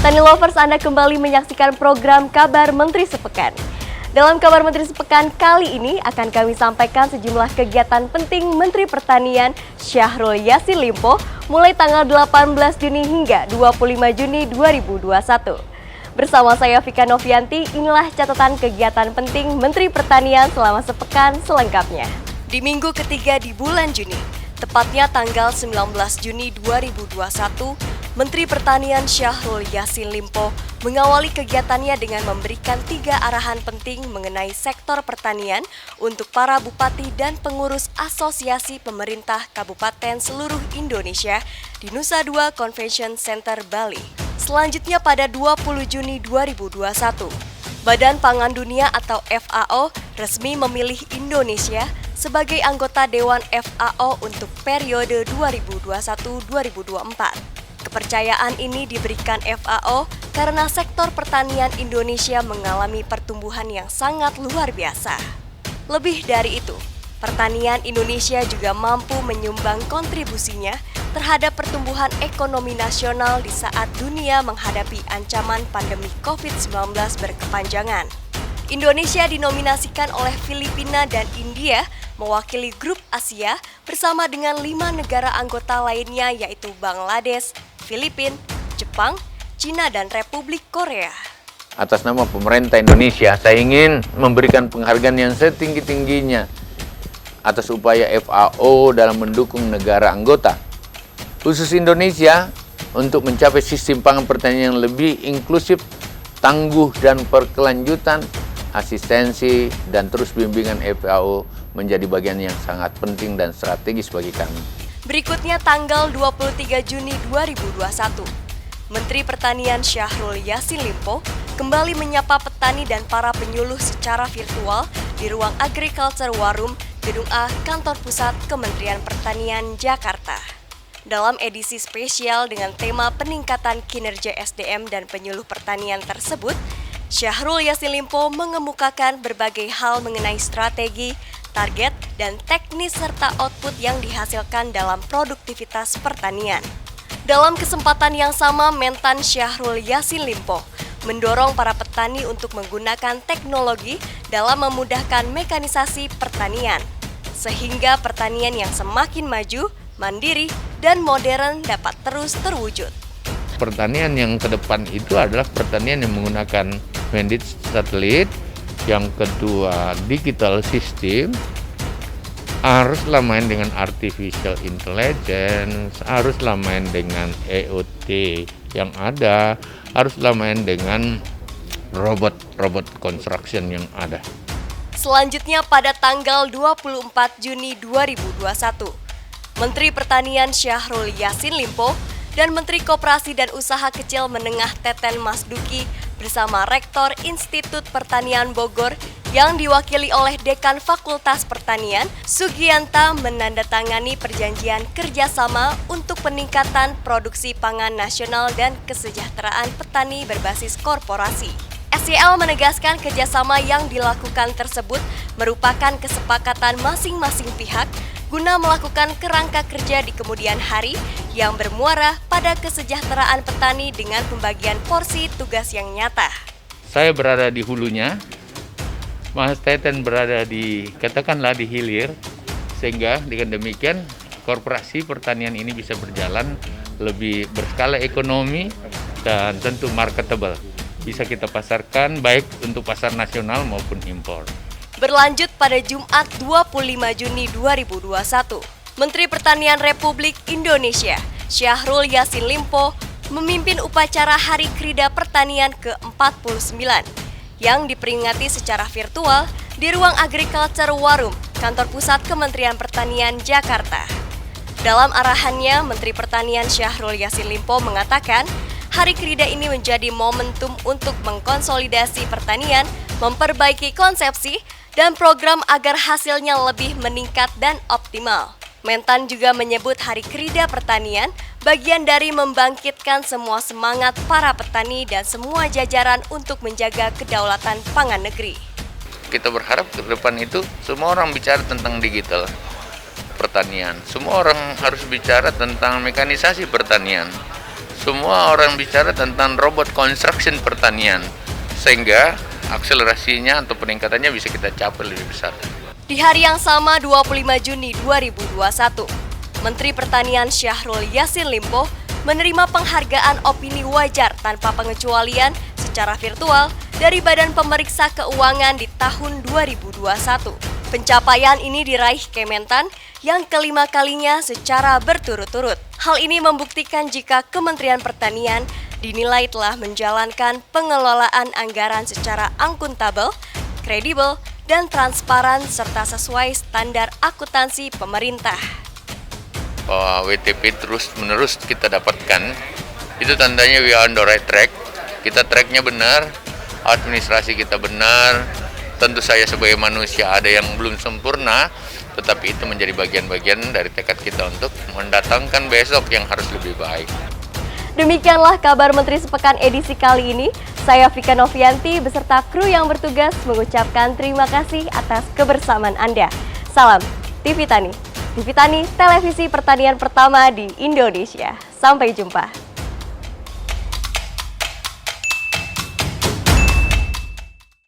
Tani Lovers, Anda kembali menyaksikan program Kabar Menteri Sepekan. Dalam Kabar Menteri Sepekan kali ini akan kami sampaikan sejumlah kegiatan penting Menteri Pertanian Syahrul Yassin Limpo mulai tanggal 18 Juni hingga 25 Juni 2021. Bersama saya Vika Novianti, inilah catatan kegiatan penting Menteri Pertanian selama sepekan selengkapnya. Di minggu ketiga di bulan Juni, tepatnya tanggal 19 Juni 2021, Menteri Pertanian Syahrul Yassin Limpo mengawali kegiatannya dengan memberikan 3 arahan penting mengenai sektor pertanian untuk para bupati dan pengurus asosiasi pemerintah kabupaten seluruh Indonesia di Nusa Dua Convention Center, Bali. Selanjutnya pada 20 Juni 2021, Badan Pangan Dunia atau FAO resmi memilih Indonesia sebagai anggota Dewan FAO untuk periode 2021-2024. Kepercayaan ini diberikan FAO karena sektor pertanian Indonesia mengalami pertumbuhan yang sangat luar biasa. Lebih dari itu, pertanian Indonesia juga mampu menyumbang kontribusinya terhadap pertumbuhan ekonomi nasional di saat dunia menghadapi ancaman pandemi COVID-19 berkepanjangan. Indonesia dinominasikan oleh Filipina dan India mewakili grup Asia bersama dengan 5 negara anggota lainnya yaitu Bangladesh, Filipina, Jepang, Cina, dan Republik Korea. Atas nama pemerintah Indonesia, saya ingin memberikan penghargaan yang setinggi-tingginya atas upaya FAO dalam mendukung negara anggota, khusus Indonesia, untuk mencapai sistem pangan pertanian yang lebih inklusif, tangguh, dan berkelanjutan. Asistensi dan terus bimbingan FAO menjadi bagian yang sangat penting dan strategis bagi kami. Berikutnya tanggal 23 Juni 2021, Menteri Pertanian Syahrul Yassin Limpo kembali menyapa petani dan para penyuluh secara virtual di ruang Agriculture War Room, Gedung A, Kantor Pusat Kementerian Pertanian, Jakarta. Dalam edisi spesial dengan tema peningkatan kinerja SDM dan penyuluh pertanian tersebut, Syahrul Yassin Limpo mengemukakan berbagai hal mengenai strategi, target, dan teknis serta output yang dihasilkan dalam produktivitas pertanian. Dalam kesempatan yang sama, Mentan Syahrul Yassin Limpo mendorong para petani untuk menggunakan teknologi dalam memudahkan mekanisasi pertanian, sehingga pertanian yang semakin maju, mandiri, dan modern dapat terus terwujud. Pertanian yang ke depan itu adalah pertanian yang menggunakan managed satelit, yang kedua digital system, haruslah main dengan artificial intelligence, haruslah main dengan IoT yang ada, haruslah main dengan robot construction yang ada. Selanjutnya pada tanggal 24 Juni 2021, Menteri Pertanian Syahrul Yassin Limpo dan Menteri Koperasi dan Usaha Kecil Menengah Teten Masduki bersama Rektor Institut Pertanian Bogor yang diwakili oleh Dekan Fakultas Pertanian, Sugiyanta, menandatangani perjanjian kerjasama untuk peningkatan produksi pangan nasional dan kesejahteraan petani berbasis korporasi. SYL menegaskan kerjasama yang dilakukan tersebut merupakan kesepakatan masing-masing pihak guna melakukan kerangka kerja di kemudian hari yang bermuara pada kesejahteraan petani dengan pembagian porsi tugas yang nyata. Saya berada di hulunya, Mas Teten berada katakanlah di hilir, sehingga dengan demikian korporasi pertanian ini bisa berjalan lebih berskala ekonomi dan tentu marketable. Bisa kita pasarkan baik untuk pasar nasional maupun impor. Berlanjut pada Jumat 25 Juni 2021, Menteri Pertanian Republik Indonesia Syahrul Yassin Limpo memimpin upacara Hari Krida Pertanian ke-49 yang diperingati secara virtual di ruang Agriculture War Room, Kantor Pusat Kementerian Pertanian, Jakarta. Dalam arahannya, Menteri Pertanian Syahrul Yassin Limpo mengatakan, Hari Krida ini menjadi momentum untuk mengkonsolidasi pertanian, memperbaiki konsepsi, dan program agar hasilnya lebih meningkat dan optimal. Mentan juga menyebut Hari Krida Pertanian bagian dari membangkitkan semua semangat para petani dan semua jajaran untuk menjaga kedaulatan pangan negeri. Kita berharap ke depan itu semua orang bicara tentang digital pertanian. Semua orang harus bicara tentang mekanisasi pertanian. semua orang bicara tentang robot construction pertanian, sehingga akselerasinya atau peningkatannya bisa kita capai lebih besar. Di hari yang sama 25 Juni 2021, Menteri Pertanian Syahrul Yassin Limpo menerima penghargaan opini wajar tanpa pengecualian secara virtual dari Badan Pemeriksa Keuangan di tahun 2021. Pencapaian ini diraih Kementan yang kelima kalinya secara berturut-turut. Hal ini membuktikan jika Kementerian Pertanian dinilai telah menjalankan pengelolaan anggaran secara akuntabel, kredibel, dan transparan serta sesuai standar akuntansi pemerintah. Bahwa WTP terus-menerus kita dapatkan, itu tandanya we are on the right track. Kita tracknya benar, administrasi kita benar. Tentu saya sebagai manusia ada yang belum sempurna, tetapi itu menjadi bagian-bagian dari tekad kita untuk mendatangkan besok yang harus lebih baik. Demikianlah kabar Menteri Sepekan edisi kali ini. Saya Vika Novianti beserta kru yang bertugas mengucapkan terima kasih atas kebersamaan Anda. Salam TV Tani. TV Tani, televisi pertanian pertama di Indonesia. Sampai jumpa.